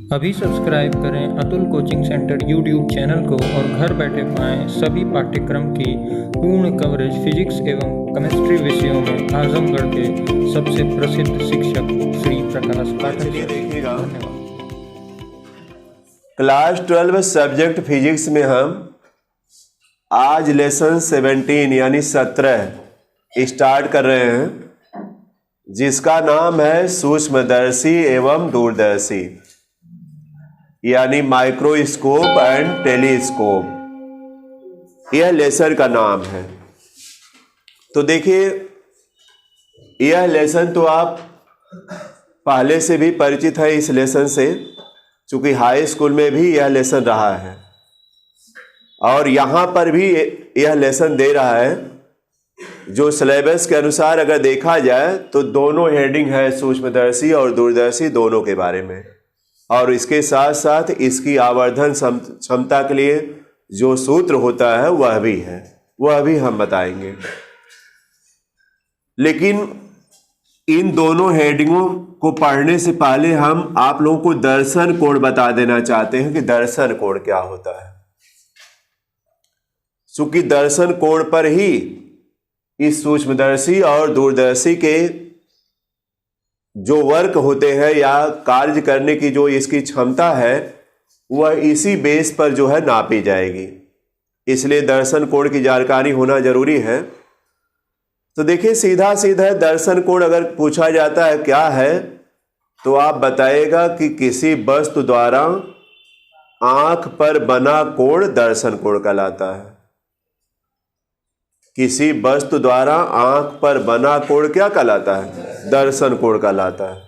अभी सब्सक्राइब करें Atul coaching centre YouTube channel को और घर बैठे पाएं सभी पाठ्यक्रम की पूर्ण कवरेज फिजिक्स एवं केमिस्ट्री विषयों में आजमगढ़ के सबसे प्रसिद्ध शिक्षक श्री प्रकाश पाठक। देखिएगा क्लास 12 सब्जेक्ट फिजिक्स में हम आज लेसन 17 यानी 17 स्टार्ट कर रहे हैं, जिसका नाम है सूक्ष्मदर्शी एवं दूरदर्शी यानी माइक्रोस्कोप एंड टेलीस्कोप। यह लेसन का नाम है। तो देखिए, यह लेसन तो आप पहले से भी परिचित है इस लेसन से, चूंकि हाई स्कूल में भी यह लेसन रहा है और यहाँ पर भी यह लेसन दे रहा है। जो सिलेबस के अनुसार अगर देखा जाए तो दोनों हेडिंग है, सूक्ष्मदर्शी और दूरदर्शी दोनों के बारे में, और इसके साथ साथ इसकी आवर्धन क्षमता के लिए जो सूत्र होता है वह भी हम बताएंगे। लेकिन इन दोनों हेडिंगों को पढ़ने से पहले हम आप लोगों को दर्शन कोण बता देना चाहते हैं कि दर्शन कोण क्या होता है, क्योंकि दर्शन कोण पर ही इस सूक्ष्मदर्शी और दूरदर्शी के जो वर्क होते हैं या कार्य करने की जो इसकी क्षमता है वह इसी बेस पर जो है नापी जाएगी। इसलिए दर्शन कोण की जानकारी होना जरूरी है। तो देखिए, सीधा सीधा दर्शन कोण अगर पूछा जाता है क्या है, तो आप बताएगा कि किसी वस्तु द्वारा आंख पर बना कोण दर्शन कोण कहलाता है। किसी वस्तु द्वारा आंख पर बना कोण क्या कहलाता है? दर्शन कोण कहलाता है।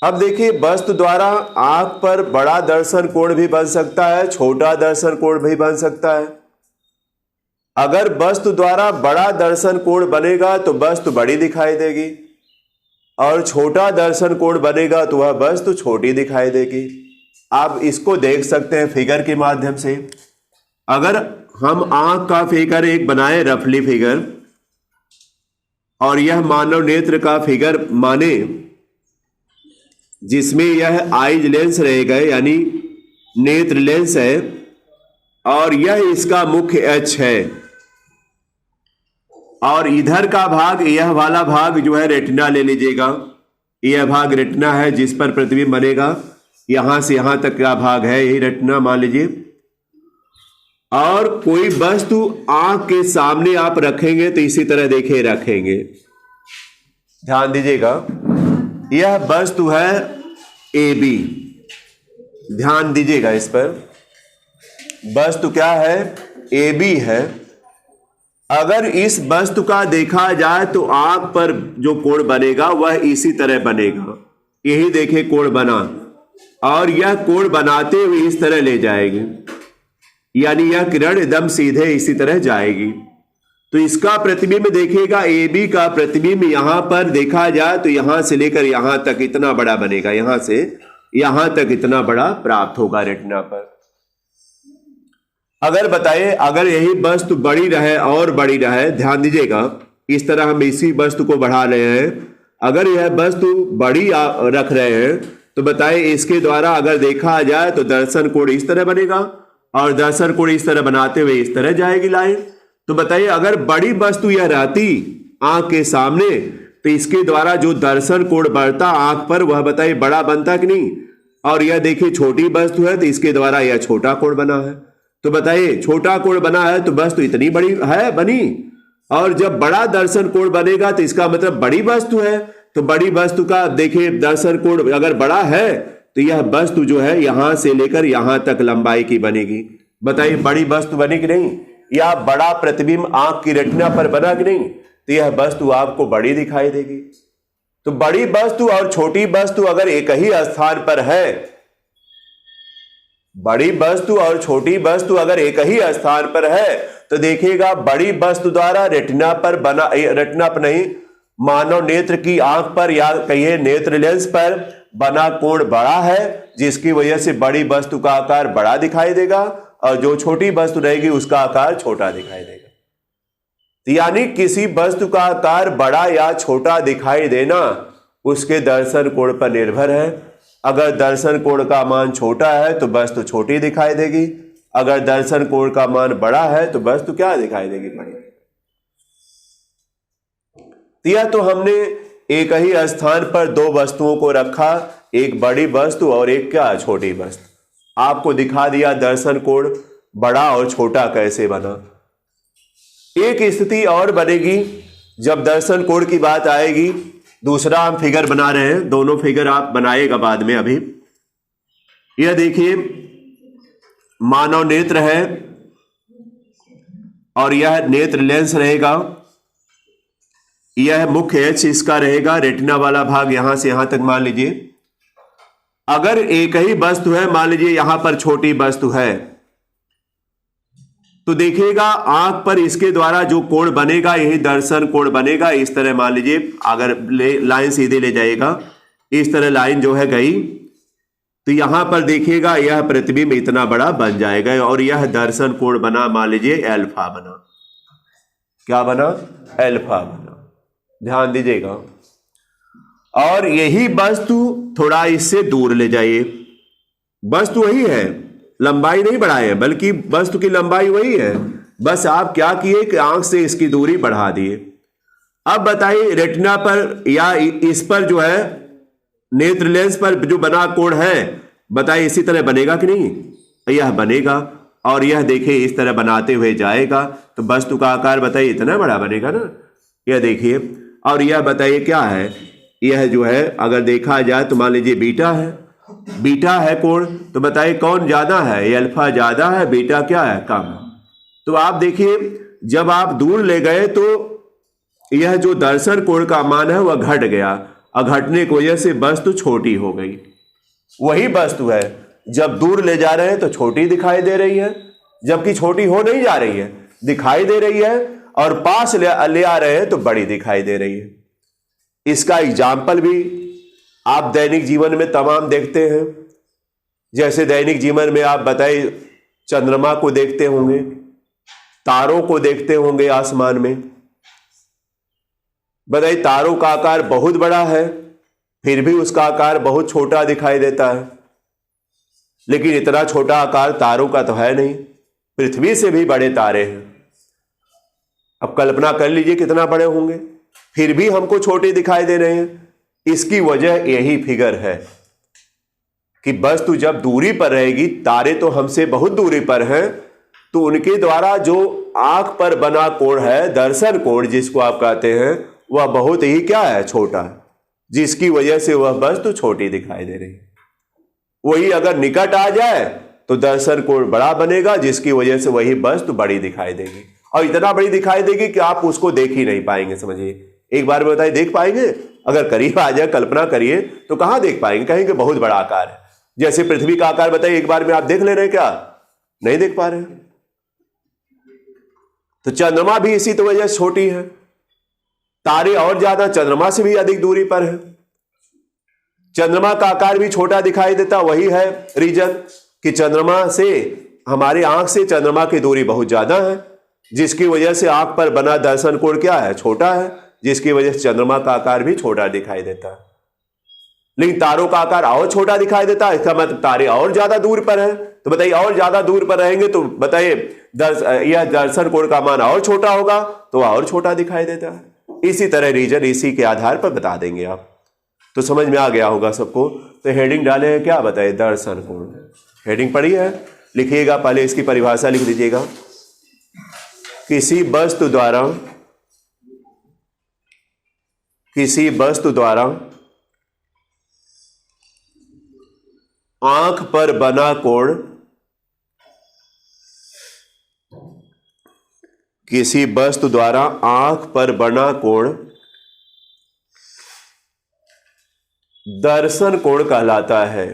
अब देखिए, वस्तु द्वारा आंख पर बड़ा दर्शन कोण भी बन सकता है, छोटा दर्शन कोण भी बन सकता है। अगर वस्तु द्वारा बड़ा दर्शन कोण बनेगा तो वस्तु बड़ी दिखाई देगी, और छोटा दर्शन कोण बनेगा तो वह वस्तु छोटी दिखाई देगी। आप इसको देख सकते हैं फिगर के माध्यम से। अगर हम आंख का फिगर एक बनाए, रफली फिगर, और यह मानव नेत्र का फिगर माने, जिसमें यह आईज लेंस रहेगा यानी नेत्र लेंस है, और यह इसका मुख्य अक्ष है, और इधर का भाग, यह वाला भाग जो है रेटिना ले लीजिएगा। यह भाग रेटिना है जिस पर प्रतिबिंब बनेगा। यहां से यहां तक का भाग है, यही रेटिना मान लीजिए। और कोई वस्तु आंख के सामने आप रखेंगे तो इसी तरह देखिए रखेंगे, ध्यान दीजिएगा। यह वस्तु है ए बी, ध्यान दीजिएगा इस पर। वस्तु क्या है? ए बी है। अगर इस वस्तु का देखा जाए तो आंख पर जो कोण बनेगा वह इसी तरह बनेगा। यही देखिए कोण बना, और यह कोण बनाते हुए इस तरह ले जाएगी, यानी यह किरण एकदम सीधे इसी तरह जाएगी। तो इसका प्रतिबिंब देखिएगा, ए बी का प्रतिबिंब यहां पर देखा जाए तो यहां से लेकर यहां तक इतना बड़ा बनेगा, यहां से यहां तक इतना बड़ा प्राप्त होगा रेटिना पर। अगर बताइए, अगर यही वस्तु बड़ी रहे और बड़ी रहे, ध्यान दीजिएगा, इस तरह हम इसी वस्तु को बढ़ा रहे हैं। अगर यह वस्तु बड़ी रख रहे हैं तो बताइए, इसके द्वारा अगर देखा जाए तो दर्शन कोण इस तरह बनेगा, और दर्शन कोण इस तरह बनाते हुए इस तरह जाएगी लाइन। तो बताइए, अगर बड़ी वस्तु यह रहती आंख के सामने तो इसके द्वारा जो दर्शन कोण बढ़ता आंख पर, वह बताइए बड़ा बनता कि नहीं? और यह देखिए छोटी वस्तु है तो इसके द्वारा यह छोटा कोण बना है। तो बताइए, छोटा कोण बना है तो वस्तु इतनी बड़ी है बनी, और जब बड़ा दर्शन कोण बनेगा तो इसका मतलब बड़ी वस्तु है। तो बड़ी वस्तु का देखिए दर्शन कोण अगर बड़ा है तो यह वस्तु जो है यहां से लेकर यहां तक लंबाई की बनेगी। बताइए, बड़ी वस्तु बनी कि नहीं? या बड़ा प्रतिबिंब आंख की रेटिना पर बना कि नहीं? तो यह वस्तु आपको बड़ी दिखाई देगी। तो बड़ी वस्तु और छोटी वस्तु अगर एक ही स्थान पर है, बड़ी वस्तु और छोटी वस्तु अगर एक ही स्थान पर है, तो देखिएगा बड़ी वस्तु द्वारा रेटिना पर बना, रेटिना पर नहीं, मानव नेत्र की आंख पर या कहिए नेत्र लेंस पर बना कोण बड़ा है, जिसकी वजह से बड़ी वस्तु का आकार बड़ा दिखाई देगा, और जो छोटी वस्तु रहेगी उसका आकार छोटा दिखाई देगा। यानी किसी वस्तु का आकार बड़ा या छोटा दिखाई देना उसके दर्शन कोण पर निर्भर है। अगर दर्शन कोण का मान छोटा है तो वस्तु छोटी दिखाई देगी, अगर दर्शन कोण का मान बड़ा है तो वस्तु क्या दिखाई देगी? बड़ी। यह तो हमने एक ही स्थान पर दो वस्तुओं को रखा, एक बड़ी वस्तु और एक क्या? छोटी वस्तु। आपको दिखा दिया दर्शन कोण बड़ा और छोटा कैसे बना। एक स्थिति और बनेगी जब दर्शन कोण की बात आएगी। दूसरा हम फिगर बना रहे हैं, दोनों फिगर आप बनाएगा बाद में। अभी यह देखिए मानव नेत्र है और यह नेत्र लेंस रहेगा। यह मुख्य एच इसका रहेगा, रेटिना वाला भाग यहां से यहां तक मान लीजिए। अगर एक ही वस्तु है, मान लीजिए यहां पर छोटी वस्तु है, तो देखिएगा आंख पर इसके द्वारा जो कोण बनेगा यही दर्शन कोण बनेगा। इस तरह मान लीजिए, अगर लाइन सीधे ले जाएगा, इस तरह लाइन जो है गई, तो यहां पर देखिएगा यह प्रतिबिंब इतना बड़ा बन जाएगा और यह दर्शन कोण बना, मान लीजिए एल्फा बना। क्या बना? एल्फा बना। ध्यान दीजिएगा। और यही वस्तु थोड़ा इससे दूर ले जाइए, वस्तु वही है, लंबाई नहीं बढ़ाए, बल्कि वस्तु की लंबाई वही है, बस आप क्या किए कि आंख से इसकी दूरी बढ़ा दिए। अब बताइए रेटिना पर या इस पर जो है नेत्र लेंस पर जो बना कोण है, बताइए इसी तरह बनेगा कि नहीं? यह बनेगा और यह देखिए इस तरह बनाते हुए जाएगा तो वस्तु का आकार बताइए इतना बड़ा बनेगा ना। यह देखिए, और यह बताइए क्या है? यह जो है अगर देखा जाए तो मान लीजिए बीटा है, बीटा है कोण, तो बताइए कौन ज्यादा है? अल्फा ज्यादा है, बीटा क्या है? कम। तो आप देखिए जब आप दूर ले गए तो यह जो दर्शन कोण का मान है वह घट गया और घटने की वजह से वस्तु छोटी हो गई। वही वस्तु है जब दूर ले जा रहे हैं तो छोटी दिखाई दे रही है, जबकि छोटी हो नहीं जा रही है, दिखाई दे रही है, और पास ले आ रहे हैं तो बड़ी दिखाई दे रही है। इसका एग्जाम्पल भी आप दैनिक जीवन में तमाम देखते हैं। जैसे दैनिक जीवन में आप बताइए चंद्रमा को देखते होंगे, तारों को देखते होंगे आसमान में, बताइए तारों का आकार बहुत बड़ा है फिर भी उसका आकार बहुत छोटा दिखाई देता है। लेकिन इतना छोटा आकार तारों का तो है नहीं, पृथ्वी से भी बड़े तारे हैं। अब कल्पना कर लीजिए कितना बड़े होंगे, फिर भी हमको छोटे दिखाई दे रहे हैं। इसकी वजह यही फिगर है कि वस्तु जब दूरी पर रहेगी, तारे तो हमसे बहुत दूरी पर हैं, तो उनके द्वारा जो आंख पर बना कोण है, दर्शन कोण जिसको आप कहते हैं, वह बहुत ही क्या है? छोटा है, जिसकी वजह से वह वस्तु छोटी दिखाई दे रही है। वही अगर निकट आ जाए तो दर्शन कोण बड़ा बनेगा, जिसकी वजह से वही वस्तु बड़ी दिखाई देगी, और इतना बड़ी दिखाई देगी कि आप उसको देख ही नहीं पाएंगे। समझिए, एक बार में बताइए देख पाएंगे? अगर करीब आ जाए, कल्पना करिए, तो कहां देख पाएंगे? कहेंगे बहुत बड़ा आकार है। जैसे पृथ्वी का आकार बताइए एक बार में आप देख ले रहे हैं क्या? नहीं देख पा रहे हैं। तो चंद्रमा भी इसी तो वजह से छोटी है, तारे और ज्यादा चंद्रमा से भी अधिक दूरी पर है। चंद्रमा का आकार भी छोटा दिखाई देता, वही है रीजन कि चंद्रमा से, हमारी आंख से चंद्रमा की दूरी बहुत ज्यादा है, जिसकी वजह से आंख पर बना दर्शन कोण क्या है? छोटा है, जिसकी वजह से चंद्रमा का आकार भी छोटा दिखाई देता है। लेकिन तारों का आकार और छोटा दिखाई देता है, इसका मतलब तारे और ज्यादा दूर पर है। तो बताइए और ज्यादा दूर पर रहेंगे तो बताइए यह दर्शन कोण का मान और छोटा होगा, तो और छोटा दिखाई देता है। इसी तरह रीजन इसी के आधार पर बता देंगे आप। तो समझ में आ गया होगा सबको। तो हेडिंग डाले हैं क्या? बताइए दर्शन कोण। हेडिंग पढ़ी है, लिखिएगा, पहले इसकी परिभाषा लिख दीजिएगा। किसी वस्तु द्वारा आंख पर बना कोण, किसी वस्तु द्वारा आंख पर बना कोण दर्शन कोण कहलाता है।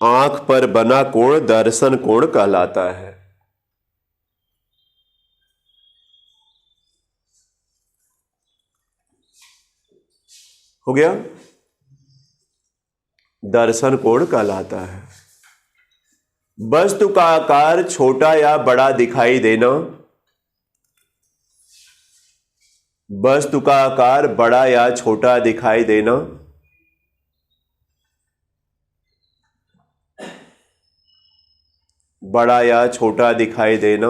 आंख पर बना कोण दर्शन कोण कहलाता है। हो गया? दर्शन कोण कहलाता है। वस्तु का आकार छोटा या बड़ा दिखाई देना वस्तु का आकार बड़ा या छोटा दिखाई देना, बड़ा या छोटा दिखाई देना,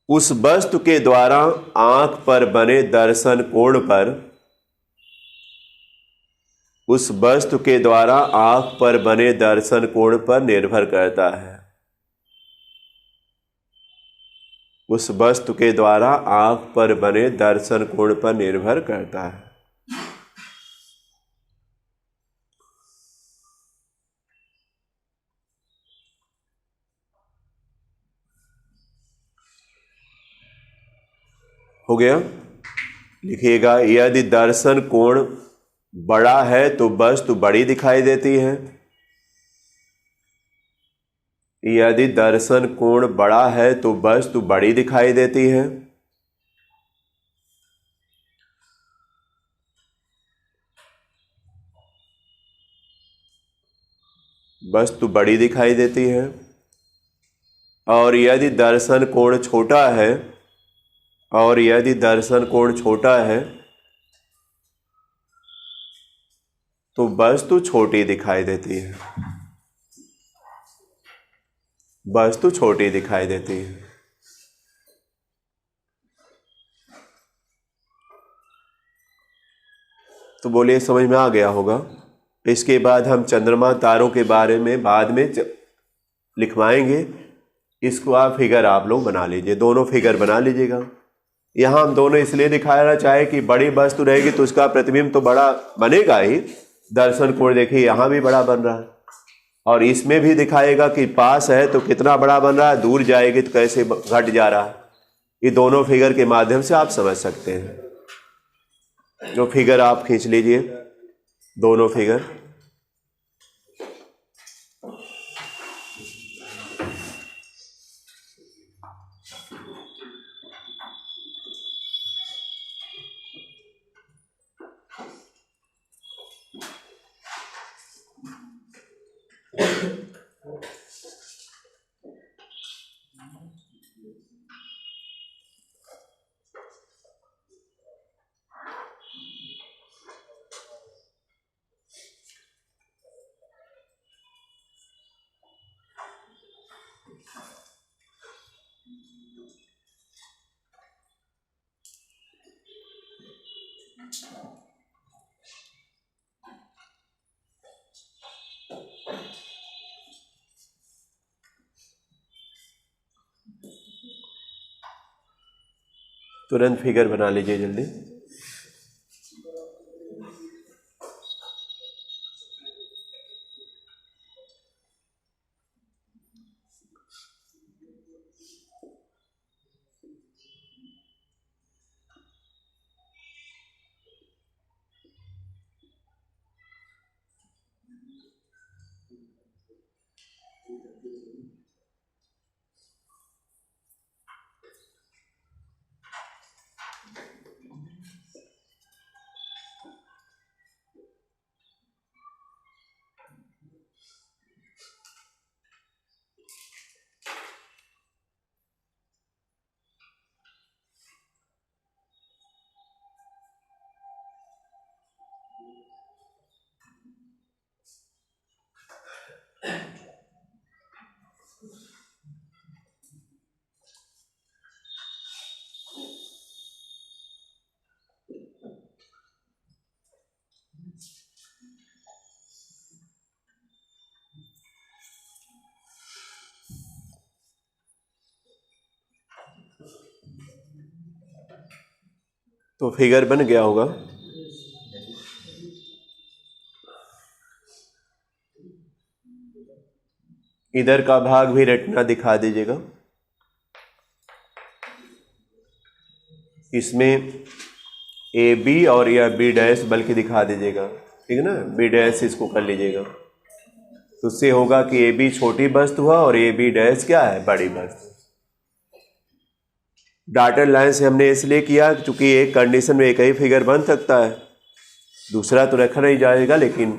उस वस्तु के द्वारा आंख पर बने दर्शन कोण पर, उस वस्तु के द्वारा आंख पर बने दर्शन कोण पर निर्भर करता है। उस वस्तु के द्वारा आंख पर बने दर्शन कोण पर निर्भर करता है। हो गया? लिखिएगा, यदि दर्शन कोण बड़ा है तो वस्तु बड़ी दिखाई देती है। यदि दर्शन कोण बड़ा है तो वस्तु बड़ी दिखाई देती है। वस्तु बड़ी दिखाई देती है। और यदि दर्शन कोण छोटा है, और यदि दर्शन कोण छोटा है तो वस्तु छोटी दिखाई देती है। वस्तु छोटी दिखाई देती है। तो बोलिए, समझ में आ गया होगा। इसके बाद हम चंद्रमा तारों के बारे में बाद में लिखवाएंगे। इसको आप फिगर आप लोग बना लीजिए, दोनों फिगर बना लीजिएगा। यहाँ हम दोनों इसलिए दिखाना चाहे कि बड़ी वस्तु रहेगी तो उसका प्रतिबिंब तो बड़ा बनेगा ही। दर्शन कोण देखिए यहाँ भी बड़ा बन रहा है, और इसमें भी दिखाएगा कि पास है तो कितना बड़ा बन रहा है, दूर जाएगी तो कैसे घट जा रहा है। ये दोनों फिगर के माध्यम से आप समझ सकते हैं। जो फिगर आप खींच लीजिए, दोनों फिगर। तुरंत फिगर बना लीजिए जल्दी। तो फिगर बन गया होगा। इधर का भाग भी रेटिना दिखा दीजिएगा। इसमें ए बी और या बी डैश बल्कि दिखा दीजिएगा, ठीक है ना। बी डैश इसको कर लीजिएगा, तो उससे होगा कि ए बी छोटी वस्तु हुआ और ए बी डैश क्या है, बड़ी वस्तु। डॉटेड लाइन से हमने इसलिए किया क्योंकि एक कंडीशन में एक ही फिगर बन सकता है, दूसरा तो रखा नहीं जाएगा। लेकिन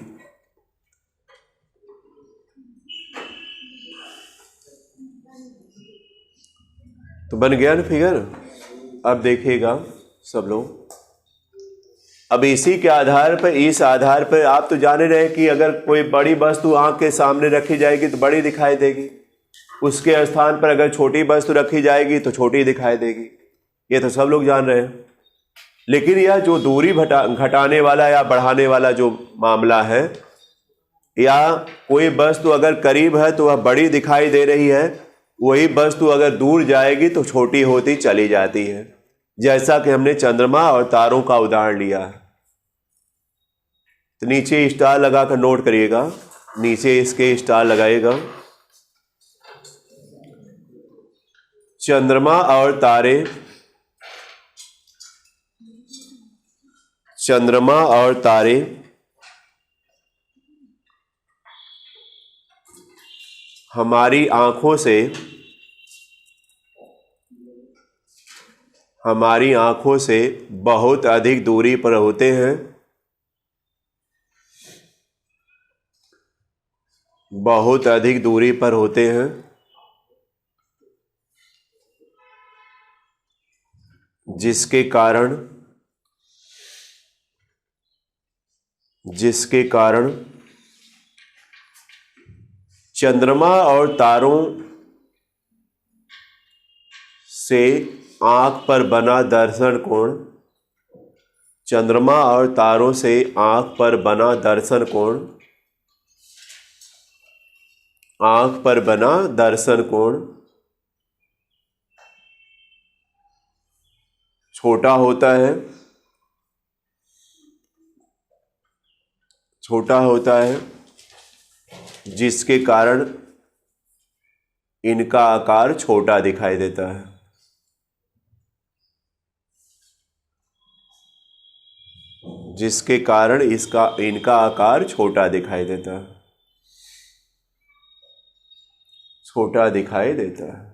तो बन गया ना फिगर। अब देखिएगा सब लोग, अब इसी के आधार पर, इस आधार पर आप तो जाने रहे कि अगर कोई बड़ी वस्तु आंख के सामने रखी जाएगी तो बड़ी दिखाई देगी, उसके स्थान पर अगर छोटी वस्तु रखी जाएगी तो छोटी दिखाई देगी। ये तो सब लोग जान रहे हैं। लेकिन यह जो दूरी घटाने वाला या बढ़ाने वाला जो मामला है, या कोई वस्तु अगर करीब है तो वह बड़ी दिखाई दे रही है, वही वस्तु अगर दूर जाएगी तो छोटी होती चली जाती है, जैसा कि हमने चंद्रमा और तारों का उदाहरण लिया है। तो नीचे स्टार लगाकर नोट करिएगा, नीचे इसके स्टार लगाइएगा। चंद्रमा और तारे, चंद्रमा और तारे हमारी आंखों से, हमारी आंखों से बहुत अधिक दूरी पर होते हैं, बहुत अधिक दूरी पर होते हैं, जिसके कारण चंद्रमा और तारों से आंख पर बना दर्शन कोण, चंद्रमा और तारों से आंख पर बना दर्शन कोण, आंख पर बना दर्शन कोण छोटा होता है, छोटा होता है, जिसके कारण इनका आकार छोटा दिखाई देता है। जिसके कारण इनका आकार छोटा दिखाई देता है, छोटा दिखाई देता है।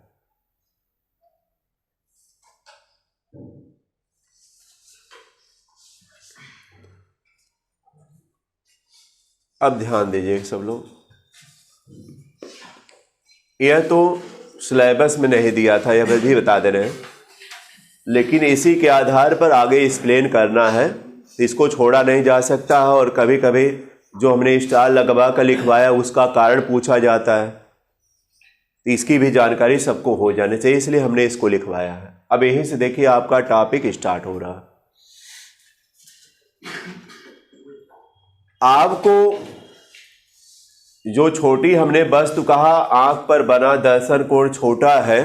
अब ध्यान दीजिए सब लोग, यह तो सिलेबस में नहीं दिया था, यह भी बता दे रहे हैं, लेकिन इसी के आधार पर आगे एक्सप्लेन करना है, इसको छोड़ा नहीं जा सकता है। और कभी कभी जो हमने स्टार लगवा कर लिखवाया उसका कारण पूछा जाता है, तो इसकी भी जानकारी सबको हो जानी चाहिए, इसलिए हमने इसको लिखवाया है। अब यहीं से देखिए आपका टॉपिक स्टार्ट हो रहा है। आपको जो छोटी हमने वस्तु कहा, आंख पर बना दर्शन कोण छोटा है,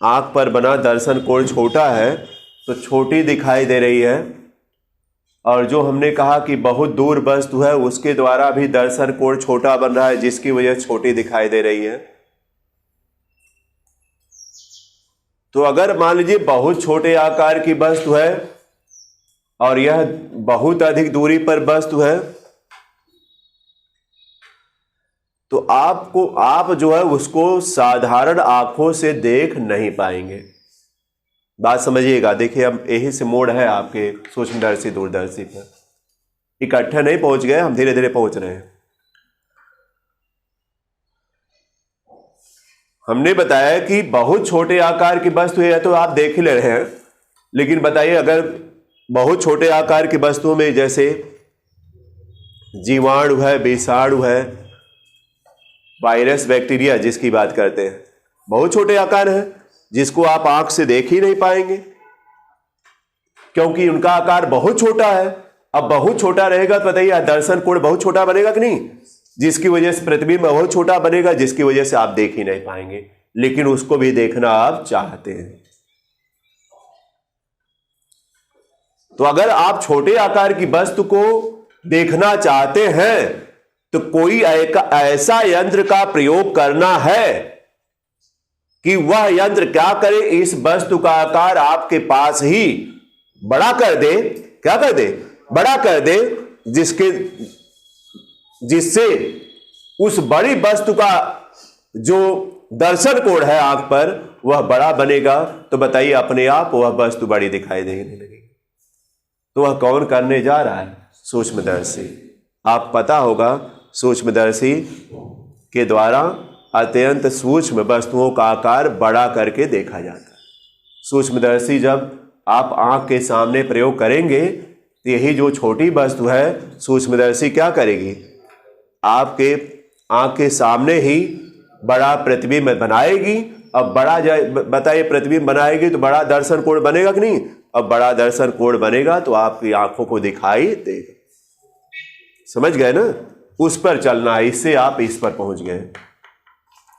आंख पर बना दर्शन कोण छोटा है तो छोटी दिखाई दे रही है। और जो हमने कहा कि बहुत दूर वस्तु है उसके द्वारा भी दर्शन कोण छोटा बन रहा है, जिसकी वजह छोटी दिखाई दे रही है। तो अगर मान लीजिए बहुत छोटे आकार की वस्तु है और यह बहुत अधिक दूरी पर वस्तु है, तो आप जो है उसको साधारण आंखों से देख नहीं पाएंगे। बात समझिएगा। देखिए अब यही से मोड़ है आपके सूक्ष्मदर्शी दूरदर्शी पर, इकट्ठे नहीं पहुंच गए, हम धीरे धीरे पहुंच रहे हैं। हमने बताया कि बहुत छोटे आकार की वस्तु है तो आप देख ही ले रहे हैं, लेकिन बताइए अगर बहुत छोटे आकार की वस्तुओं में जैसे जीवाणु है, विषाणु है, वायरस, बैक्टीरिया जिसकी बात करते हैं, बहुत छोटे आकार है जिसको आप आंख से देख ही नहीं पाएंगे, क्योंकि उनका आकार बहुत छोटा है। अब बहुत छोटा रहेगा तो बताइए दर्शन कोण बहुत छोटा बनेगा कि नहीं, जिसकी वजह से प्रतिबिंब बहुत छोटा बनेगा, जिसकी वजह से आप देख ही नहीं पाएंगे, लेकिन उसको भी देखना आप चाहते हैं। तो अगर आप छोटे आकार की वस्तु को देखना चाहते हैं तो कोई ऐसा यंत्र का प्रयोग करना है कि वह यंत्र क्या करे, इस वस्तु का आकार आपके पास ही बड़ा कर दे। क्या कर दे? बड़ा कर दे, जिससे उस बड़ी वस्तु का जो दर्शन कोण है आंख पर वह बड़ा बनेगा। तो बताइए अपने आप वह वस्तु बड़ी दिखाई देने लगेगी। तो वह कौन करने जा रहा है? सूक्ष्मदर्शी। आप पता होगा सूक्ष्मदर्शी के द्वारा अत्यंत सूक्ष्म वस्तुओं का आकार बड़ा करके देखा जाता है। सूक्ष्मदर्शी जब आप आंख के सामने प्रयोग करेंगे तो यही जो छोटी वस्तु है सूक्ष्मदर्शी क्या करेगी, आपके आंख के सामने ही बड़ा प्रतिबिंब बनाएगी। अब बड़ा बताइए प्रतिबिंब बनाएगी तो बड़ा दर्शन कोण बनेगा कि नहीं। अब बड़ा दर्शन कोण बनेगा तो आपकी आंखों को दिखाई देगा। समझ गए ना, उस पर चलना है, इससे आप इस पर पहुंच गए।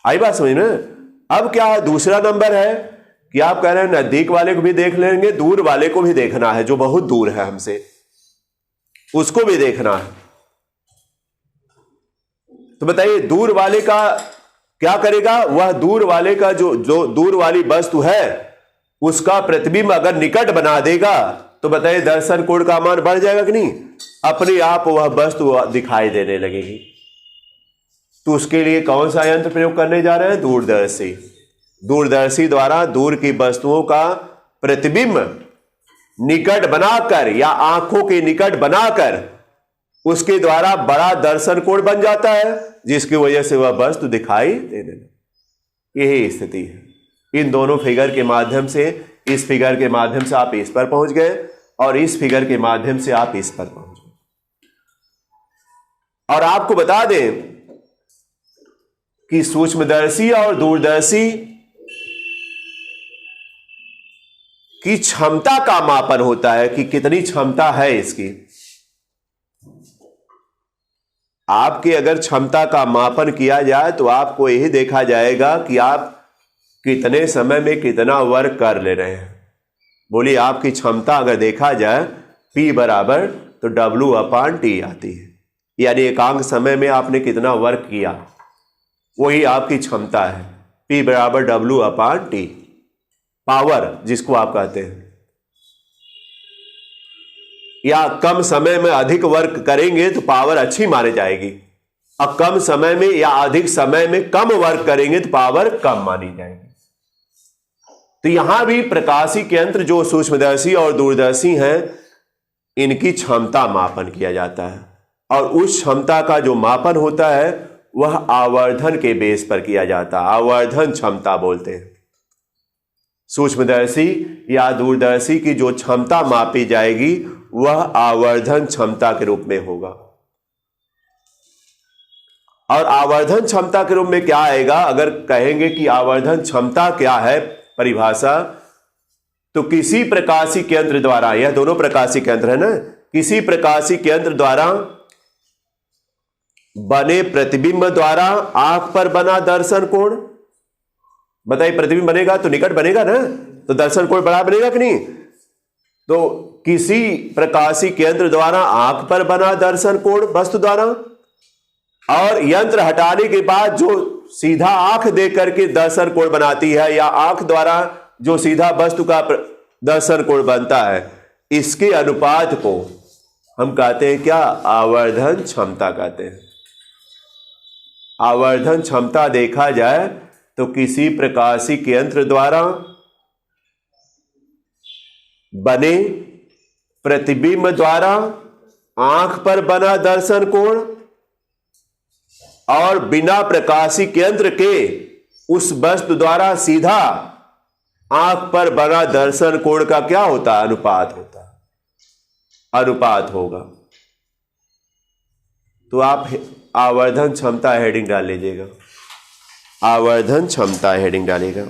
आई बात समझ में। अब क्या है, दूसरा नंबर है कि आप कह रहे हैं नजदीक वाले को भी देख लेंगे, दूर वाले को भी देखना है, जो बहुत दूर है हमसे उसको भी देखना है। तो बताइए दूर वाले का क्या करेगा, वह दूर वाले का जो दूर वाली वस्तु है उसका प्रतिबिंब अगर निकट बना देगा तो बताइए दर्शन कोण का मान बढ़ जाएगा कि नहीं, अपने आप वह वस्तु दिखाई देने लगेगी। तो उसके लिए कौन सा यंत्र प्रयोग करने जा रहे हैं, दूरदर्शी। दूरदर्शी द्वारा दूर की वस्तुओं का प्रतिबिंब निकट बनाकर या आंखों के निकट बनाकर उसके द्वारा बड़ा दर्शन कोण बन जाता है, जिसकी वजह से वह वस्तु दिखाई देने लगे। यही स्थिति है। इन दोनों फिगर के माध्यम से, इस फिगर के माध्यम से आप इस पर पहुंच गए और इस फिगर के माध्यम से आप इस पर पहुंच गए। और आपको बता दें कि सूक्ष्मदर्शी और दूरदर्शी की क्षमता का मापन होता है कि कितनी क्षमता है इसकी। आपके अगर क्षमता का मापन किया जाए तो आपको यही देखा जाएगा कि आप कितने समय में कितना वर्क कर ले रहे हैं। बोलिए आपकी क्षमता अगर देखा जाए P बराबर तो W/T आती है, यानी एकांक समय में आपने कितना वर्क किया, वही आपकी क्षमता है। P बराबर W/T, पावर जिसको आप कहते हैं। या कम समय में अधिक वर्क करेंगे तो पावर अच्छी मानी जाएगी, और कम समय में या अधिक समय में कम वर्क करेंगे तो पावर कम मानी जाएगी। तो यहां भी प्रकाशिक यंत्र जो सूक्ष्मदर्शी और दूरदर्शी हैं, इनकी क्षमता मापन किया जाता है, और उस क्षमता का जो मापन होता है वह आवर्धन के बेस पर किया जाता है। आवर्धन क्षमता बोलते हैं। सूक्ष्मदर्शी या दूरदर्शी की जो क्षमता मापी जाएगी वह आवर्धन क्षमता के रूप में होगा। और आवर्धन क्षमता के रूप में क्या आएगा, अगर कहेंगे कि आवर्धन क्षमता क्या है परिभाषा, तो किसी प्रकाशिक यंत्र द्वारा, यह दोनों प्रकाशिक यंत्र है ना, किसी प्रकाशिक यंत्र द्वारा बने प्रतिबिंब द्वारा आंख पर बना दर्शन कोण। बताइए प्रतिबिंब बनेगा तो निकट बनेगा ना, तो दर्शन कोण बड़ा बनेगा कि नहीं। तो किसी प्रकाशिक यंत्र द्वारा आंख पर बना दर्शन कोण वस्तु द्वारा, और यंत्र हटाने के बाद जो सीधा आंख देख करके दर्शन कोण बनाती है, या आंख द्वारा जो सीधा वस्तु का दर्शन कोण बनता है, इसके अनुपात को हम कहते हैं क्या, आवर्धन क्षमता कहते हैं। आवर्धन क्षमता देखा जाए तो किसी प्रकाशिक यंत्र द्वारा बने प्रतिबिंब द्वारा आंख पर बना दर्शन कोण और बिना प्रकाशिक यंत्र के उस वस्तु द्वारा सीधा आंख पर बना दर्शन कोण का क्या होता है, अनुपात होता है, अनुपात होगा। तो आप आवर्धन क्षमता हेडिंग डाल लीजिएगा, आवर्धन क्षमता हेडिंग डालेगा।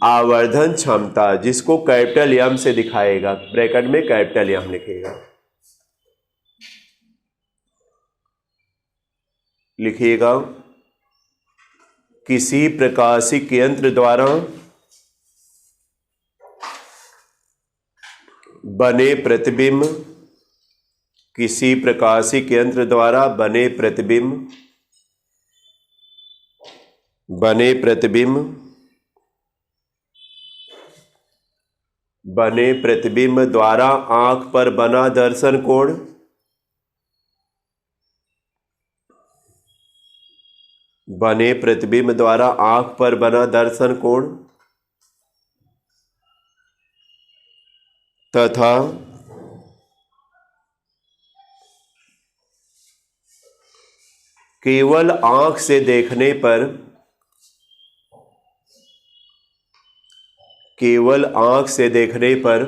आवर्धन क्षमता जिसको कैपिटल एम से दिखाएगा, ब्रैकेट में कैपिटल एम लिखेगा, लिखिएगा किसी प्रकाशिक यंत्र द्वारा बने प्रतिबिंब, किसी प्रकाशिक यंत्र द्वारा बने प्रतिबिंब, बने प्रतिबिंब, बने प्रतिबिंब द्वारा आंख पर बना दर्शन कोण, बने प्रतिबिंब द्वारा आंख पर बना दर्शन कोण तथा केवल आंख से देखने पर, केवल आंख से देखने पर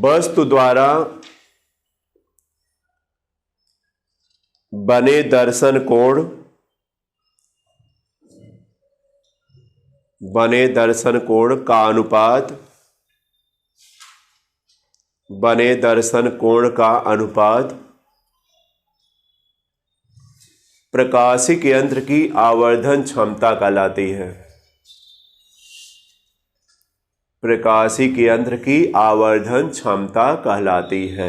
वस्तु द्वारा बने दर्शन कोण, बने दर्शन कोण का अनुपात, बने दर्शन कोण का अनुपात प्रकाशिक यंत्र की आवर्धन क्षमता कहलाती है। प्रकाशिक यंत्र की आवर्धन क्षमता कहलाती है।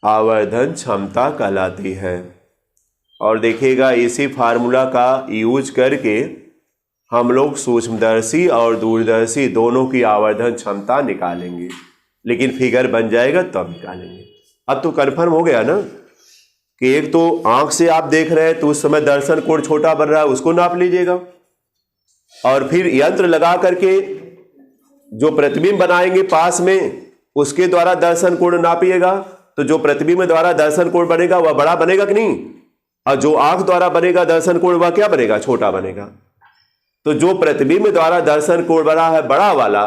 आवर्धन क्षमता कहलाती है। और देखिएगा इसी फार्मूला का यूज करके हम लोग सूक्ष्मदर्शी और दूरदर्शी दोनों की आवर्धन क्षमता निकालेंगे, लेकिन फिगर बन जाएगा तब निकालेंगे। अब तो कंफर्म हो गया ना कि एक तो आंख से आप देख रहे हैं तो उस समय दर्शन कोण छोटा बन रहा है, उसको नाप लीजिएगा, और फिर यंत्र लगा करके जो प्रतिबिंब बनाएंगे पास में उसके द्वारा दर्शन कोण नापिएगा, तो जो प्रतिबिंब द्वारा दर्शन कोण बनेगा वह बड़ा बनेगा कि नहीं, और जो आंख द्वारा बनेगा दर्शन कोण वह क्या बनेगा, छोटा बनेगा। तो जो प्रतिबिंब द्वारा दर्शन कोण बना है बड़ा वाला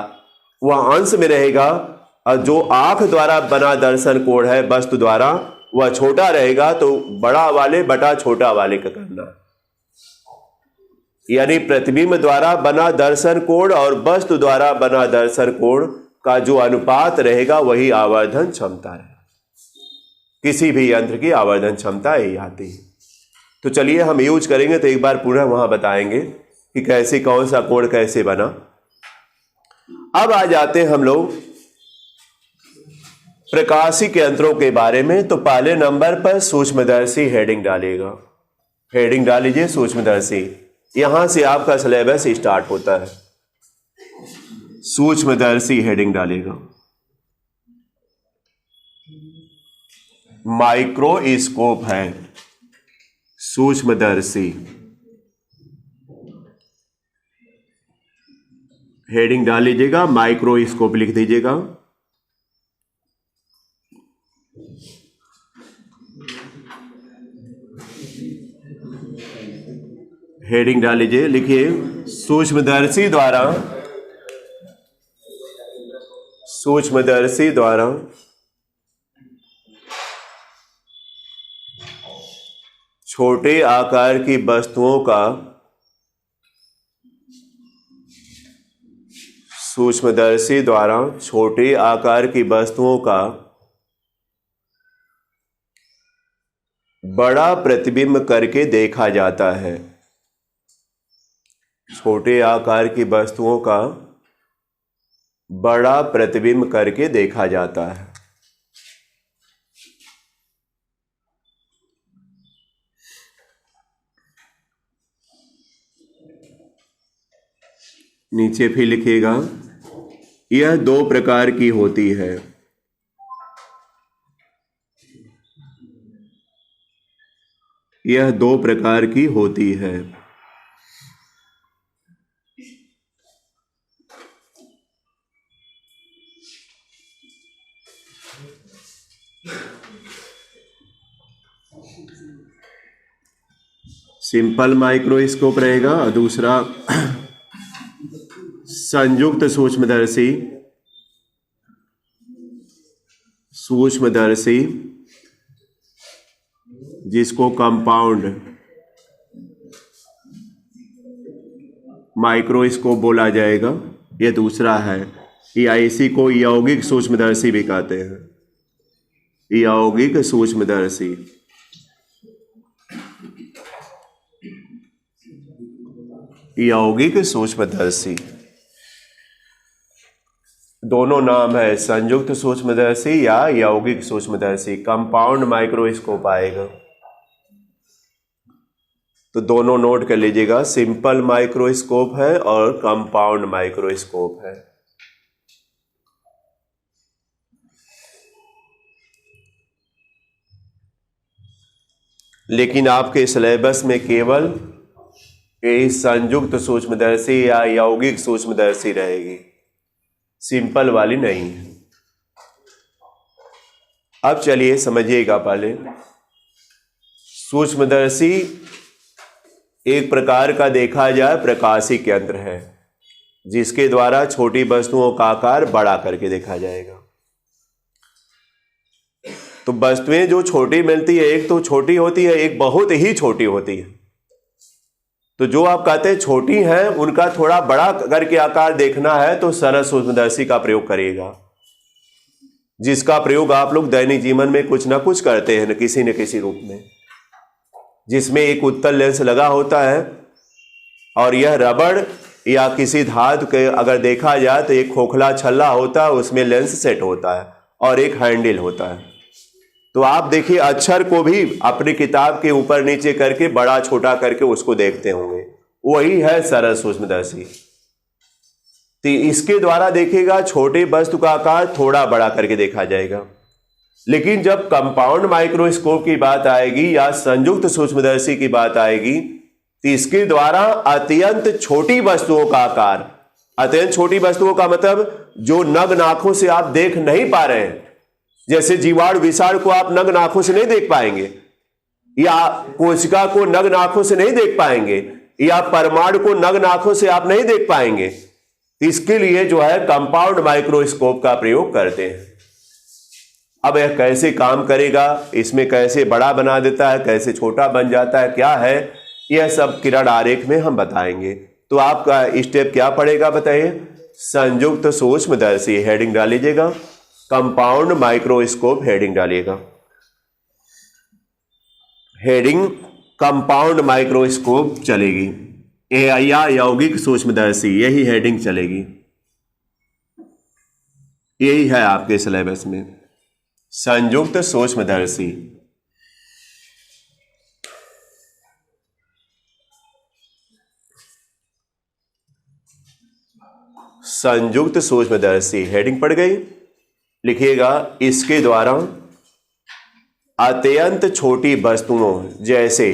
वह अंश में रहेगा, और जो आंख द्वारा बना दर्शन कोण है वस्तु द्वारा वह छोटा रहेगा। तो बड़ा वाले बटा छोटा वाले का करना, यानी प्रतिबिंब द्वारा बना दर्शन कोण और वस्तु द्वारा बना दर्शन कोण का जो अनुपात रहेगा वही आवर्धन क्षमता है। किसी भी यंत्र की आवर्धन क्षमता यही आती है। तो चलिए हम यूज करेंगे तो एक बार पुनः वहां बताएंगे कि कैसे कौन सा कोण कैसे बना। अब आ जाते हैं हम लोग प्रकाशिक यंत्रों के बारे में। तो पहले नंबर पर सूक्ष्मदर्शी हेडिंग डालिएगा, हेडिंग डाल लीजिए सूक्ष्मदर्शी। यहां से आपका सिलेबस स्टार्ट होता है। सूक्ष्मदर्शी हेडिंग डालेगा। माइक्रोस्कोप है सूक्ष्मदर्शी, हेडिंग डाल लीजिएगा, माइक्रोस्कोप लिख दीजिएगा। हेडिंग डाल लीजिए, लिखिए सूक्ष्मदर्शी द्वारा, सूक्ष्मदर्शी द्वारा छोटे आकार की वस्तुओं का, सूक्ष्मदर्शी द्वारा छोटे आकार की वस्तुओं का बड़ा प्रतिबिंब करके देखा जाता है। छोटे आकार की वस्तुओं का बड़ा प्रतिबिंब करके देखा जाता है। नीचे फिर लिखिएगा, यह दो प्रकार की होती है। यह दो प्रकार की होती है। सिंपल माइक्रोस्कोप रहेगा और दूसरा संयुक्त सूक्ष्मदर्शी, सूक्ष्मदर्शी जिसको कंपाउंड माइक्रोस्कोप बोला जाएगा, यह दूसरा है। या इसी को यौगिक सूक्ष्मदर्शी भी कहते हैं, यौगिक सूक्ष्मदर्शी। यौगिक सूक्ष्मदर्शी दोनों नाम है, संयुक्त सूक्ष्मदर्शी या यौगिक सूक्ष्मदर्शी। कंपाउंड माइक्रोस्कोप आएगा तो दोनों नोट कर लीजिएगा, सिंपल माइक्रोस्कोप है और कंपाउंड माइक्रोस्कोप है। लेकिन आपके सिलेबस में केवल यही संयुक्त सूक्ष्मदर्शी या यौगिक सूक्ष्मदर्शी रहेगी। सिंपल वाली नहीं है। अब चलिए समझिएगा। पहले सूक्ष्मदर्शी एक प्रकार का देखा जाए प्रकाशिक यंत्र है, जिसके द्वारा छोटी वस्तुओं का आकार बड़ा करके देखा जाएगा। तो वस्तुएं जो छोटी मिलती है, एक तो छोटी होती है, एक बहुत ही छोटी होती है। तो जो आप कहते हैं छोटी हैं, उनका थोड़ा बड़ा करके आकार देखना है तो सरल सूक्ष्मदर्शी का प्रयोग करिएगा, जिसका प्रयोग आप लोग दैनिक जीवन में कुछ ना कुछ करते हैं, न किसी रूप में, जिसमें एक उत्तल लेंस लगा होता है और यह रबड़ या किसी धातु के अगर देखा जाए तो एक खोखला छल्ला होता है, उसमें लेंस सेट होता है और एक हैंडल होता है। तो आप देखिए अक्षर को भी अपनी किताब के ऊपर नीचे करके बड़ा छोटा करके उसको देखते होंगे, वही है सरल सूक्ष्मदर्शी। तो इसके द्वारा देखिएगा छोटे वस्तु का आकार थोड़ा बड़ा करके देखा जाएगा। लेकिन जब कंपाउंड माइक्रोस्कोप की बात आएगी या संयुक्त सूक्ष्मदर्शी की बात आएगी तो इसके द्वारा अत्यंत छोटी वस्तुओं का आकार, अत्यंत छोटी वस्तुओं का मतलब जो नग्न आंखों से आप देख नहीं पा रहे हैं, जैसे जीवाणु विषाणु को आप नग्न आंखों से नहीं देख पाएंगे, या कोशिका को नग्न आंखों से नहीं देख पाएंगे, या परमाणु को नग्न आंखों से आप नहीं देख पाएंगे। इसके लिए जो है कंपाउंड माइक्रोस्कोप का प्रयोग करते हैं। अब यह कैसे काम करेगा, इसमें कैसे बड़ा बना देता है, कैसे छोटा बन जाता है, क्या है, यह सब किरण आरेख में हम बताएंगे। तो आपका स्टेप क्या पड़ेगा बताइए? संयुक्त सूक्ष्मदर्शी हेडिंग डाल लीजिएगा, कंपाउंड माइक्रोस्कोप हेडिंग डालिएगा, हेडिंग कंपाउंड माइक्रोस्कोप चलेगी, या यौगिक सूक्ष्मदर्शी, यही हेडिंग चलेगी, यही है आपके सिलेबस में संयुक्त सूक्ष्मदर्शी। संयुक्त सूक्ष्मदर्शी हेडिंग पड़ गई, लिखिएगा इसके द्वारा अत्यंत छोटी वस्तुओं जैसे,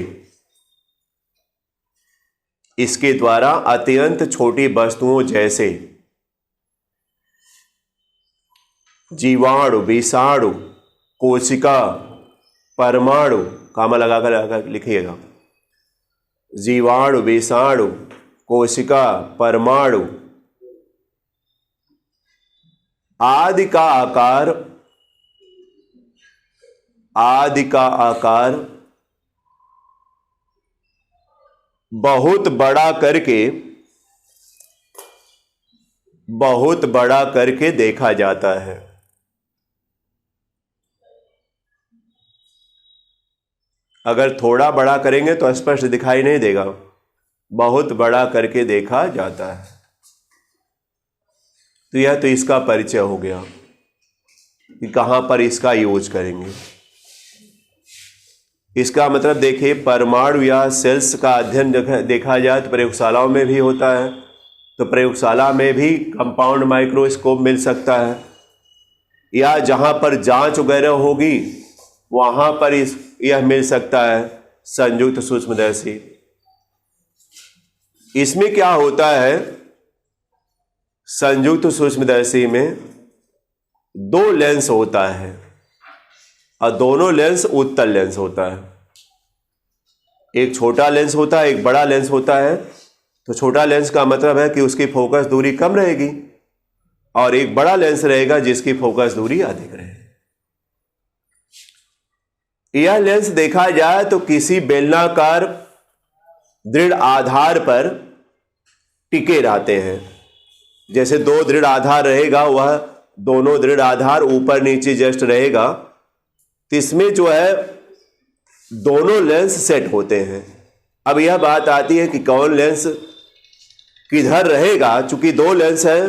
इसके द्वारा अत्यंत छोटी वस्तुओं जैसे जीवाणु विषाणु कोशिका परमाणु, कामा लगाकर लिखिएगा, जीवाणु विषाणु कोशिका परमाणु आदि का आकार बहुत बड़ा करके देखा जाता है। अगर थोड़ा बड़ा करेंगे तो स्पष्ट दिखाई नहीं देगा, बहुत बड़ा करके देखा जाता है। तो यह तो इसका परिचय हो गया कि कहां पर इसका यूज करेंगे। इसका मतलब देखिए, परमाणु या सेल्स का अध्ययन देखा जाए तो प्रयोगशालाओं में भी होता है, तो प्रयोगशाला में भी कंपाउंड माइक्रोस्कोप मिल सकता है, या जहां पर जांच वगैरह होगी वहां पर यह मिल सकता है संयुक्त सूक्ष्मदर्शी। इसमें क्या होता है, संयुक्त सूक्ष्मदर्शी में दो लेंस होता है और दोनों लेंस उत्तल लेंस होता है। एक छोटा लेंस होता है, एक बड़ा लेंस होता है। तो छोटा लेंस का मतलब है कि उसकी फोकस दूरी कम रहेगी, और एक बड़ा लेंस रहेगा जिसकी फोकस दूरी अधिक रहेगी। यह लेंस देखा जाए तो किसी बेलनाकार दृढ़ आधार पर टिके रहते हैं। जैसे दो दृढ़ आधार रहेगा, वह दोनों दृढ़ आधार ऊपर नीचे जस्ट रहेगा, तो इसमें जो है दोनों लेंस सेट होते हैं। अब यह बात आती है कि कौन लेंस किधर रहेगा। चूंकि दो लेंस है,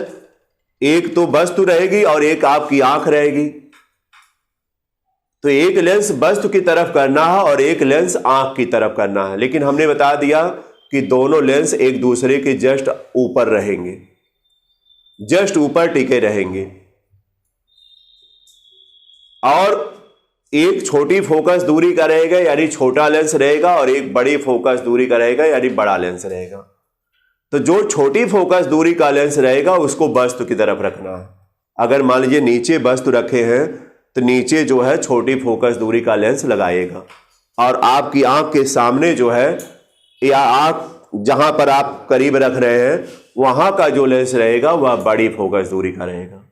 एक तो वस्तु रहेगी और एक आपकी आंख रहेगी, तो एक लेंस वस्तु की तरफ करना है और एक लेंस आंख की तरफ करना है। लेकिन हमने बता दिया कि दोनों लेंस एक दूसरे के जस्ट ऊपर रहेंगे, जस्ट ऊपर टिके रहेंगे, और एक छोटी फोकस दूरी का रहेगा यानी छोटा लेंस रहेगा, और एक बड़ी फोकस दूरी का रहेगा यानी बड़ा लेंस रहेगा। तो जो छोटी फोकस दूरी का लेंस रहेगा उसको वस्तु की तरफ रखना है। अगर मान लीजिए नीचे वस्तु रखे हैं तो नीचे जो है छोटी फोकस दूरी का लेंस लगाइएगा, और आपकी आंख के सामने जो है या आंख जहां पर आप करीब रख रहे हैं वहां का जो लेंस रहेगा वह बड़ी फोकस दूरी का रहेगा।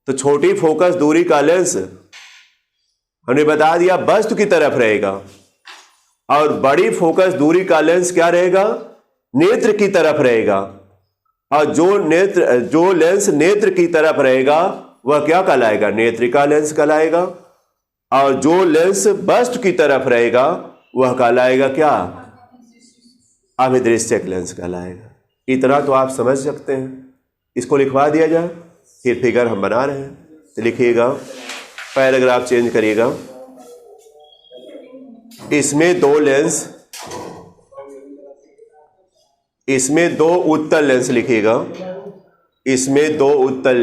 तो छोटी फोकस दूरी का लेंस हमने बता दिया वस्तु की तरफ रहेगा, और बड़ी फोकस दूरी का लेंस क्या रहेगा? नेत्र की तरफ रहेगा। और जो लेंस नेत्र की तरफ रहेगा वह क्या कहलाएगा? नेत्रिका लेंस कहलाएगा। और जो लेंस वस्तु की तरफ रहेगा वह कहलाएगा क्या? अभिदृश्यक लेंस कहलाएगा। इतना तो आप समझ सकते हैं। इसको लिखवा दिया जाए, फिर फिगर हम बना रहे हैं तो लिखिएगा, पैराग्राफ चेंज करिएगा। इसमें दो लेंस, इसमें दो उत्तल लेंस लिखिएगा। इसमें दो उत्तल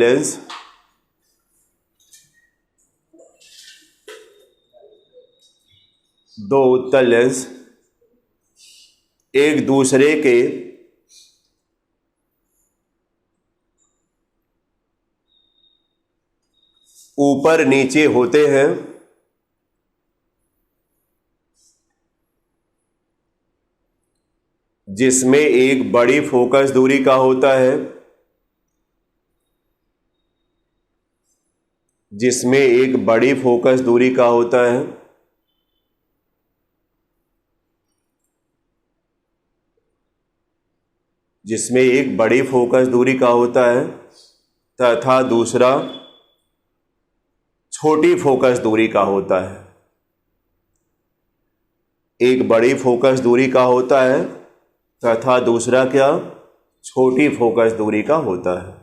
लेंस एक दूसरे के ऊपर नीचे होते हैं, जिसमें एक बड़ी फोकस दूरी का होता है, जिसमें एक बड़ी फोकस दूरी का होता है, जिसमें एक बड़ी फोकस दूरी का होता है तथा दूसरा छोटी फोकस दूरी का होता है। एक बड़ी फोकस दूरी का होता है तथा दूसरा क्या? छोटी फोकस दूरी का होता है।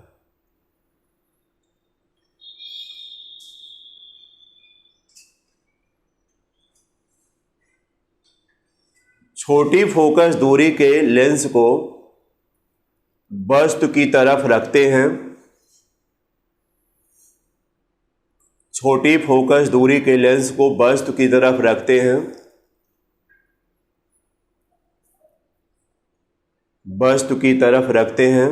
छोटी फोकस दूरी के लेंस को वस्तु की तरफ रखते हैं। छोटी फोकस दूरी के लेंस को वस्तु की तरफ रखते हैं, वस्तु की तरफ रखते हैं,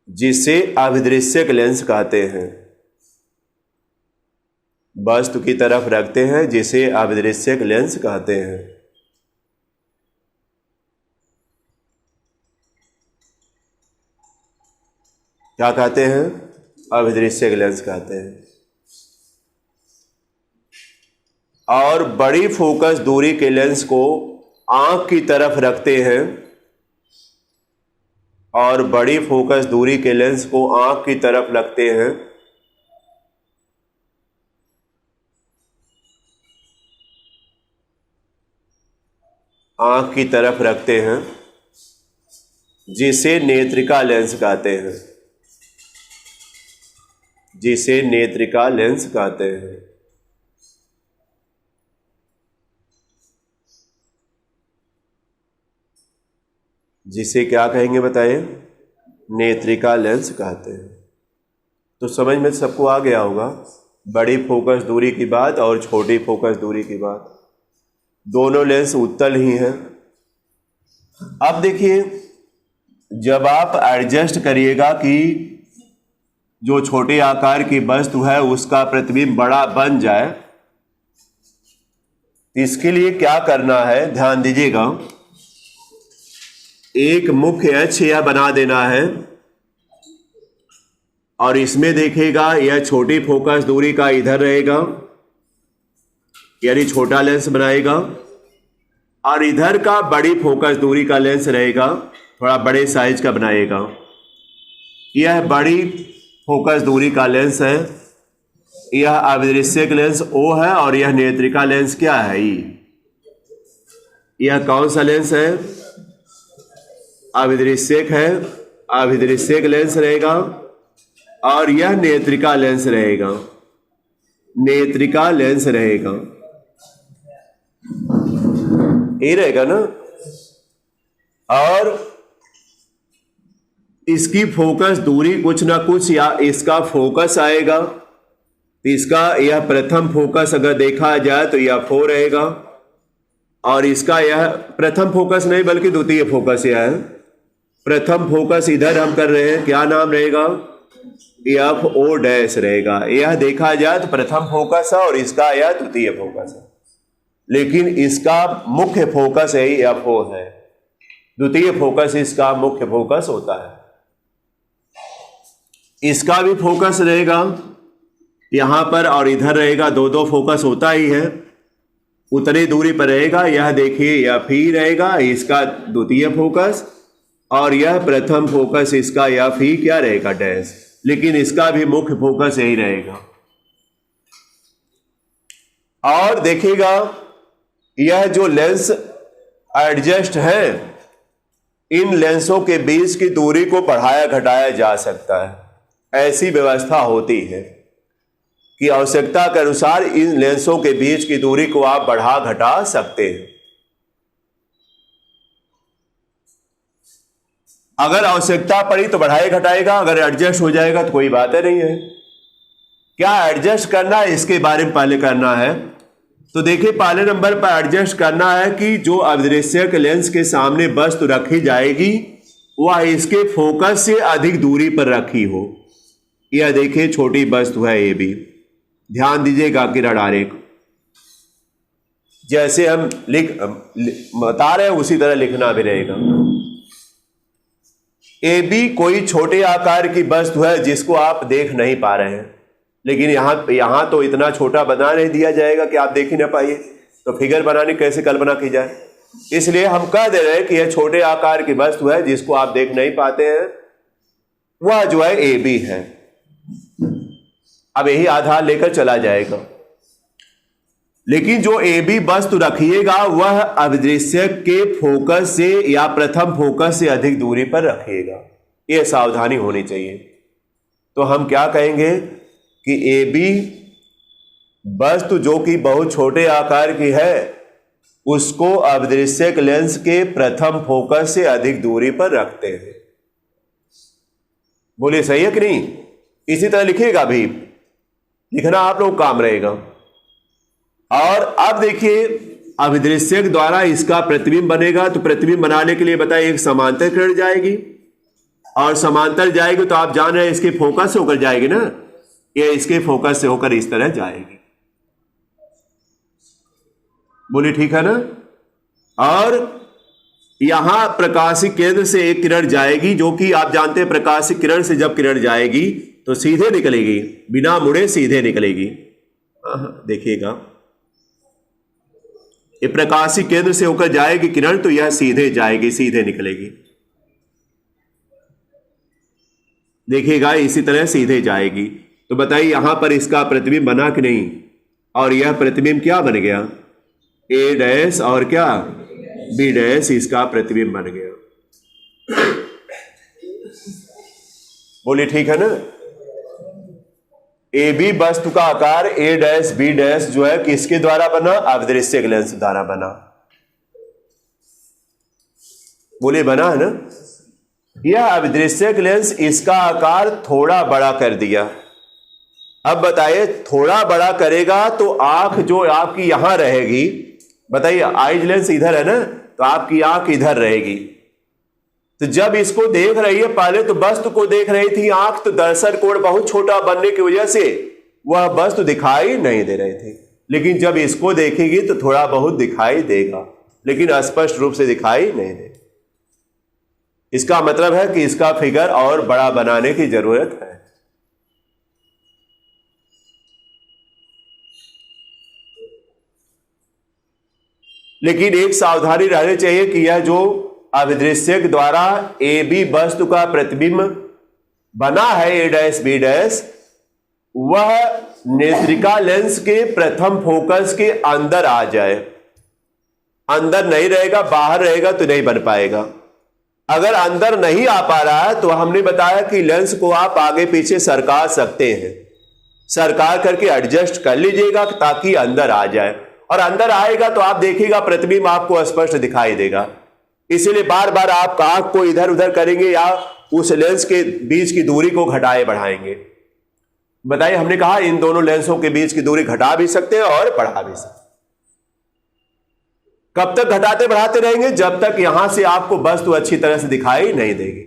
जिसे अभिदृश्यक लेंस कहते हैं। वस्तु की तरफ रखते हैं जिसे अभिदृश्यक लेंस कहते हैं। क्या कहते हैं? अभिदृश्यक लेंस कहते हैं। और बड़ी फोकस दूरी के लेंस को आंख की तरफ रखते हैं, और बड़ी फोकस दूरी के लेंस को आंख की तरफ रखते हैं, आंख की तरफ रखते हैं, जिसे नेत्रिका लेंस कहते हैं, जिसे नेत्रिका लेंस कहते हैं। जिसे क्या कहेंगे बताइए? नेत्रिका लेंस कहते हैं। तो समझ में सबको आ गया होगा बड़ी फोकस दूरी की बात और छोटी फोकस दूरी की बात। दोनों लेंस उत्तल ही हैं। अब देखिए, जब आप एडजस्ट करिएगा कि जो छोटे आकार की वस्तु है उसका प्रतिबिंब बड़ा बन जाए, इसके लिए क्या करना है ध्यान दीजिएगा। एक मुख्य अक्ष यह बना देना है, और इसमें देखिएगा यह छोटी फोकस दूरी का इधर रहेगा, यानी छोटा लेंस बनाएगा, और इधर का बड़ी फोकस दूरी का लेंस रहेगा, थोड़ा बड़े साइज का बनाएगा। यह बड़ी फोकस दूरी का लेंस है, यह अभिदृश्यक लेंस O है, और यह नेत्रिका लेंस क्या है? यह कौन सा लेंस है? अभिदृश्यक है, अभिदृश्यक लेंस रहेगा, और यह नेत्रिका लेंस रहेगा, नेत्रिका लेंस रहेगा। ये रहेगा ना। और इसकी फोकस दूरी कुछ ना कुछ, या इसका फोकस आएगा, तो इसका यह प्रथम फोकस अगर देखा जाए तो यह 4 रहेगा, और इसका यह प्रथम फोकस नहीं बल्कि द्वितीय फोकस यह है। प्रथम फोकस इधर हम कर रहे हैं, क्या नाम रहेगा, एफ ओ डैश रहेगा। यह देखा जाए तो प्रथम फोकस है और इसका यह द्वितीय फोकस है, लेकिन इसका मुख्य फोकस यही एफ ओ है, द्वितीय फोकस इसका मुख्य फोकस होता है। इसका भी फोकस रहेगा यहां पर और इधर रहेगा, दो दो फोकस होता ही है, उतनी दूरी पर रहेगा। यह देखिए यह फी रहेगा, इसका द्वितीय फोकस, और यह प्रथम फोकस इसका यह फी क्या रहेगा, डैश, लेकिन इसका भी मुख्य फोकस यही रहेगा। और देखिएगा यह जो लेंस एडजस्ट है, इन लेंसों के बीच की दूरी को बढ़ाया घटाया जा सकता है। ऐसी व्यवस्था होती है कि आवश्यकता के अनुसार इन लेंसों के बीच की दूरी को आप बढ़ा घटा सकते हैं। अगर आवश्यकता पड़ी तो बढ़ाए घटाएगा, अगर एडजस्ट हो जाएगा तो कोई बात नहीं है। क्या एडजस्ट करना है इसके बारे में पहले करना है। तो देखिए पहले नंबर पर एडजस्ट करना है कि जो अभिदृश्यक लेंस के सामने वस्तु रखी जाएगी वह इसके फोकस से अधिक दूरी पर रखी हो। यह देखिए छोटी वस्तु है ए बी, ध्यान दीजिएगा किरण आरेख, जैसे हम बता रहे हैं उसी तरह लिखना भी रहेगा। ए बी कोई छोटे आकार की वस्तु है जिसको आप देख नहीं पा रहे हैं, लेकिन यहां तो इतना छोटा बना नहीं दिया जाएगा कि आप देख ही ना पाइए, तो फिगर बनाने कैसे कल्पना की जाए। इसलिए हम कह दे रहे हैं कि यह छोटे आकार की वस्तु है जिसको आप देख नहीं पाते हैं, वह जो है ए बी है। अब यही आधार लेकर चला जाएगा, लेकिन जो ए बी वस्तु रखिएगा वह अभिदृश्यक के फोकस से या प्रथम फोकस से अधिक दूरी पर रखिएगा। यह सावधानी होनी चाहिए। तो हम क्या कहेंगे कि ए बी वस्तु जो कि बहुत छोटे आकार की है उसको अभिदृश्यक लेंस के प्रथम फोकस से अधिक दूरी पर रखते हैं। बोलिए सही है कि नहीं। इसी तरह लिखिएगा भी, लिखना आप लोग काम रहेगा। और अब देखिए अभिदृश्यक द्वारा इसका प्रतिबिंब बनेगा, तो प्रतिबिंब बनाने के लिए बताइए एक समांतर किरण जाएगी, और समांतर जाएगी तो आप जान रहे हैं इसके फोकस से होकर जाएगी ना, ये इसके फोकस से होकर इस तरह जाएगी। बोलिए ठीक है ना। और यहां प्रकाशिक केंद्र से एक किरण जाएगी, जो कि आप जानते हैं प्रकाशिक किरण से जब किरण जाएगी तो सीधे निकलेगी, बिना मुड़े सीधे निकलेगी। देखिएगा ये प्रकाशिक केंद्र से होकर जाएगी किरण, तो यह सीधे जाएगी, सीधे निकलेगी। देखिएगा इसी तरह सीधे जाएगी। तो बताइए यहां पर इसका प्रतिबिंब बना कि नहीं, और यह प्रतिबिंब क्या बन गया, ए डैश और क्या बी डैश, इसका प्रतिबिंब बन गया। बोलिए ठीक है ना। ए बी वस्तु का आकार ए डैश बी डैश जो है किसके द्वारा बना, अभिदृश्यक लेंस द्वारा बना। बोलिए बना है ना। यह अभिदृश्यक लेंस इसका आकार थोड़ा बड़ा कर दिया। अब बताइए थोड़ा बड़ा करेगा तो आंख जो आपकी यहां रहेगी, बताइए आइज लेंस इधर है ना, तो आपकी आंख इधर रहेगी। तो जब इसको देख रही है, पहले तो वस्तु को देख रही थी आंख, तो दर्शन कोण बहुत छोटा बनने की वजह से वह वस्तु दिखाई नहीं दे रही थी, लेकिन जब इसको देखेगी तो थोड़ा बहुत दिखाई देगा, लेकिन स्पष्ट रूप से दिखाई नहीं देगा। इसका मतलब है कि इसका फिगर और बड़ा बनाने की जरूरत है। लेकिन एक सावधानी रहनी चाहिए कि यह जो अभिदृश्यक द्वारा ए बी वस्तु का प्रतिबिंब बना है ए डैश बी डैश, वह नेत्रिका लेंस के प्रथम फोकस के अंदर आ जाए। अंदर नहीं रहेगा, बाहर रहेगा तो नहीं बन पाएगा। अगर अंदर नहीं आ पा रहा है तो हमने बताया कि लेंस को आप आगे पीछे सरका सकते हैं, सरका करके एडजस्ट कर लीजिएगा ताकि अंदर आ जाए, और अंदर आएगा तो आप देखिएगा प्रतिबिंब आपको स्पष्ट दिखाई देगा। इसीलिए बार बार आप आंख को इधर उधर करेंगे या उस लेंस के बीच की दूरी को घटाए बढ़ाएंगे। बताइए हमने कहा इन दोनों लेंसों के बीच की दूरी घटा भी सकते हैं और बढ़ा भी सकते हैं। कब तक घटाते बढ़ाते रहेंगे? जब तक यहां से आपको वस्तु अच्छी तरह से दिखाई नहीं देगी।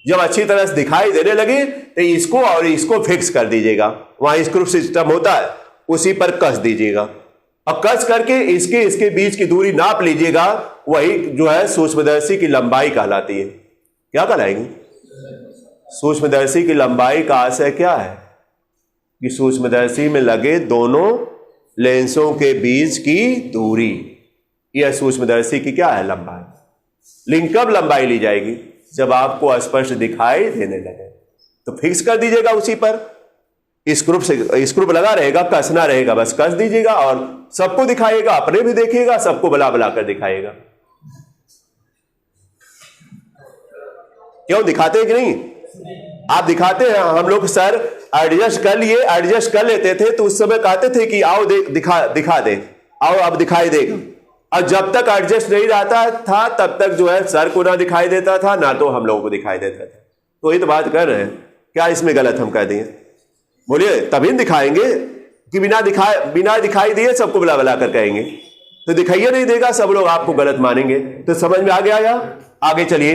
जब अच्छी तरह से दिखाई देने लगे तो इसको और इसको फिक्स कर दीजिएगा। वहां स्क्रू सिस्टम होता है, उसी पर कस दीजिएगा और कस करके इसके बीच की दूरी नाप लीजिएगा। वही जो है सूक्ष्मदर्शी की लंबाई कहलाती है। क्या कहलाएगी? सूक्ष्मदर्शी की लंबाई का आशय क्या है कि सूक्ष्मदर्शी में लगे दोनों लेंसों के बीच की दूरी, यह सूक्ष्मदर्शी की क्या है? लंबाई। लेकिन कब लंबाई ली जाएगी? जब आपको स्पष्ट दिखाई देने लगे तो फिक्स कर दीजिएगा उसी पर। स्क्रू लगा रहेगा, कसना रहेगा, बस कस दीजिएगा और सबको दिखाएगा, अपने भी देखिएगा, सबको बुला बुला कर दिखाएगा। क्यों दिखाते हैं कि नहीं? आप दिखाते हैं। हम लोग सर एडजस्ट कर लिए, एडजस्ट कर लेते थे तो उस समय कहते थे कि आओ दिखा दे, आओ अब दिखाई देगा। और जब तक एडजस्ट नहीं रहता था तब तक जो है सर को ना दिखाई देता था, ना तो हम लोगों को दिखाई देता था। तो ये तो बात कर रहे हैं, क्या इसमें गलत हम कह दिए? बोलिए, तभी दिखाएंगे कि बिना दिखाई दिए सबको बुला बुला कर कहेंगे तो दिखाइए नहीं देगा, सब लोग आपको गलत मानेंगे। तो समझ में आ गया या? आगे चलिए।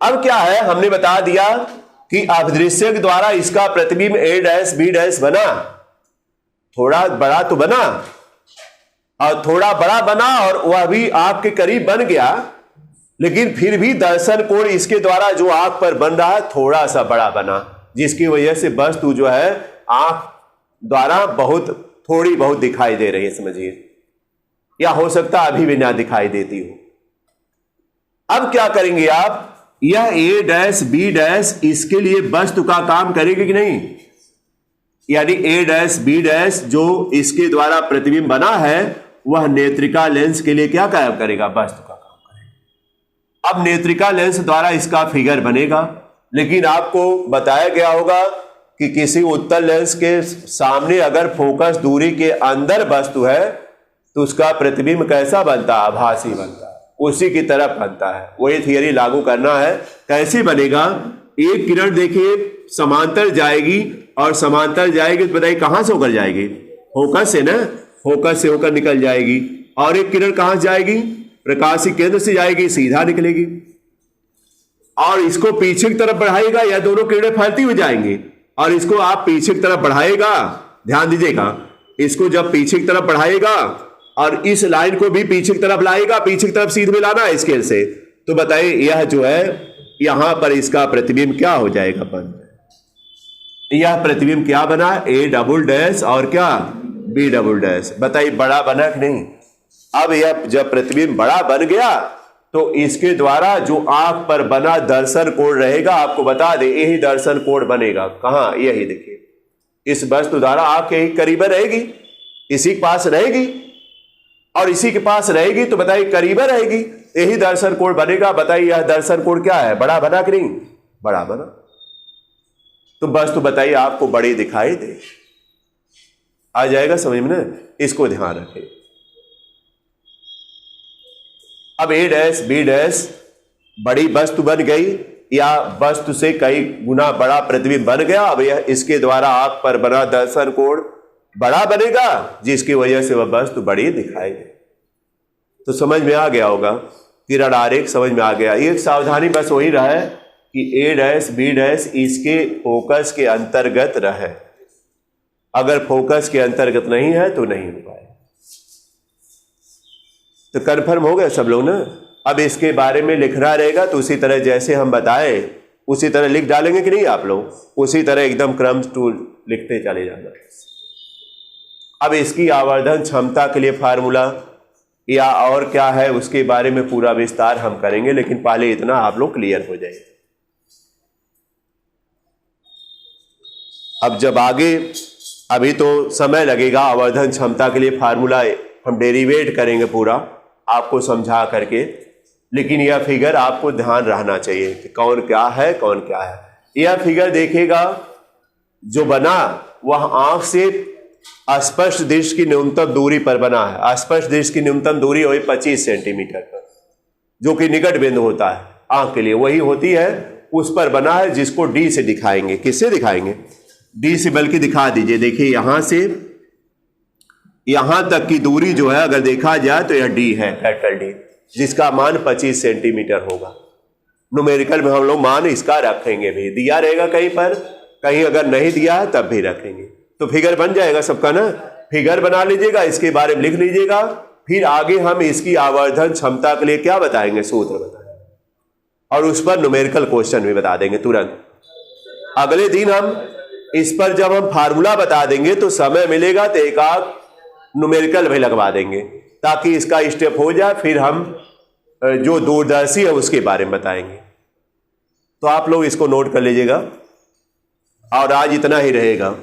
अब क्या है, हमने बता दिया कि अभिदृश्य के द्वारा इसका प्रतिबिंब a' b' बना, थोड़ा बड़ा तो बना और थोड़ा बड़ा बना और वह भी आपके करीब बन गया, लेकिन फिर भी दर्शन कोण इसके द्वारा जो आंख पर बन रहा है थोड़ा सा बड़ा बना, जिसकी वजह से वस्तु जो है आंख द्वारा थोड़ी बहुत दिखाई दे रही है, समझिए। या हो सकता अभी भी ना दिखाई देती हो। अब क्या करेंगे आप? यह a' b' इसके लिए वस्तु का काम करेगी कि नहीं? यानी a' b' जो इसके द्वारा प्रतिबिंब बना है वह नेत्रिका लेंस के लिए क्या काम करेगा? वस्तु का काम करेगा। अब नेत्रिका लेंस द्वारा इसका फिगर बनेगा, लेकिन आपको बताया गया होगा कि किसी उत्तल लेंस के सामने अगर फोकस दूरी के अंदर वस्तु है तो उसका प्रतिबिंब कैसा बनता है? आभासी बनता है, उसी की तरफ बनता है। वही थियरी लागू करना है। कैसे बनेगा? एक किरण देखिए समांतर जाएगी और समांतर जाएगी तो बताइए कहां से होकर जाएगी? फोकस से ना, फोकस से होकर निकल जाएगी। और एक किरण कहां से जाएगी? प्रकाशीय केंद्र से जाएगी, सीधा निकलेगी। और इसको पीछे की तरफ बढ़ाएगा या दोनों किरणें फैलती हुई जाएंगी। और इसको आप पीछे की तरफ बढ़ाएगा, ध्यान दीजिएगा, इसको जब पीछे की तरफ बढ़ाएगा और इस लाइन को भी पीछे की तरफ लाएगा, पीछे की तरफ सीधे में लाना है स्केल से, तो बताइए यह जो है यहां पर इसका प्रतिबिंब क्या हो जाएगा? बन यह प्रतिबिंब क्या बना? a' और क्या? b'। बताइए बड़ा बना कि नहीं? अब यह जब प्रतिबिंब बड़ा बन गया तो इसके द्वारा जो आंख पर बना दर्शन कोण रहेगा, आपको बता दे यही दर्शन कोण बनेगा। कहां? यही देखिए, इस वस्तु द्वारा आंख यही करीब रहेगी, इसी के पास रहेगी और इसी के पास रहेगी तो बताइए करीब रहेगी, यही दर्शन कोण बनेगा। बताइए यह दर्शन कोण क्या है? बड़ा बना कि नहीं? बड़ा बना। तो वस्तु बताइए आपको बड़ी दिखाई दे, आ जाएगा समझ में ना? इसको ध्यान रखें। अब a' b' बड़ी वस्तु बन गई या वस्तु से कई गुना बड़ा प्रतिबिंब बन गया। अब यह इसके द्वारा आंख पर बना दर्शन कोण बड़ा बनेगा, जिसकी वजह से वह वस्तु बड़ी दिखाई दे। तो समझ में आ गया होगा, किरण आरेख समझ में आ गया। एक सावधानी बस वही रहा कि a' b' इसके फोकस के अंतर्गत रहे। अगर फोकस के अंतर्गत नहीं है तो नहीं हो पाए। तो कंफर्म हो गया सब लोग ना? अब इसके बारे में लिखना रहेगा तो उसी तरह जैसे हम बताए उसी तरह लिख डालेंगे कि नहीं आप लोग? उसी तरह एकदम क्रम टू लिखते चले जाना। अब इसकी आवर्धन क्षमता के लिए फार्मूला या और क्या है उसके बारे में पूरा विस्तार हम करेंगे, लेकिन पहले इतना आप लोग क्लियर हो जाए। अब जब आगे अभी तो समय लगेगा, आवर्धन क्षमता के लिए फार्मूला हम डेरिवेट करेंगे पूरा आपको समझा करके, लेकिन यह फिगर आपको ध्यान रहना चाहिए कि कौन क्या है कौन क्या है। यह फिगर देखिएगा जो बना वह आंख से स्पष्ट दृष्टि की न्यूनतम दूरी पर बना है। स्पष्ट दृष्टि की न्यूनतम दूरी वही 25 सेंटीमीटर पर, जो कि निकट बिंदु होता है आंख के लिए, वही होती है, उस पर बना है, जिसको डी से दिखाएंगे। किससे दिखाएंगे? डी से, बल्कि दिखा दीजिए। देखिए यहां से यहां तक की दूरी जो है अगर देखा जाए तो यह डी है, कैपिटल डी, जिसका मान 25 सेंटीमीटर होगा। न्यूमेरिकल में हम लोग मान इसका रखेंगे भी, दिया रहेगा कहीं पर, कहीं अगर नहीं दिया है तब भी रखेंगे। तो फिगर बन जाएगा सबका ना, फिगर बना लीजिएगा, इसके बारे में लिख लीजिएगा। फिर आगे हम इसकी आवर्धन क्षमता के लिए क्या बताएंगे, सूत्र बताएंगे, और उस पर न्यूमेरिकल क्वेश्चन भी बता देंगे तुरंत। अगले दिन हम इस पर जब हम फार्मूला बता देंगे तो समय मिलेगा तो एक आध न्यूमेरिकल भी लगवा देंगे, ताकि इसका स्टेप हो जाए। फिर हम जो दूरदर्शी है उसके बारे में बताएंगे। तो आप लोग इसको नोट कर लीजिएगा, और आज इतना ही रहेगा।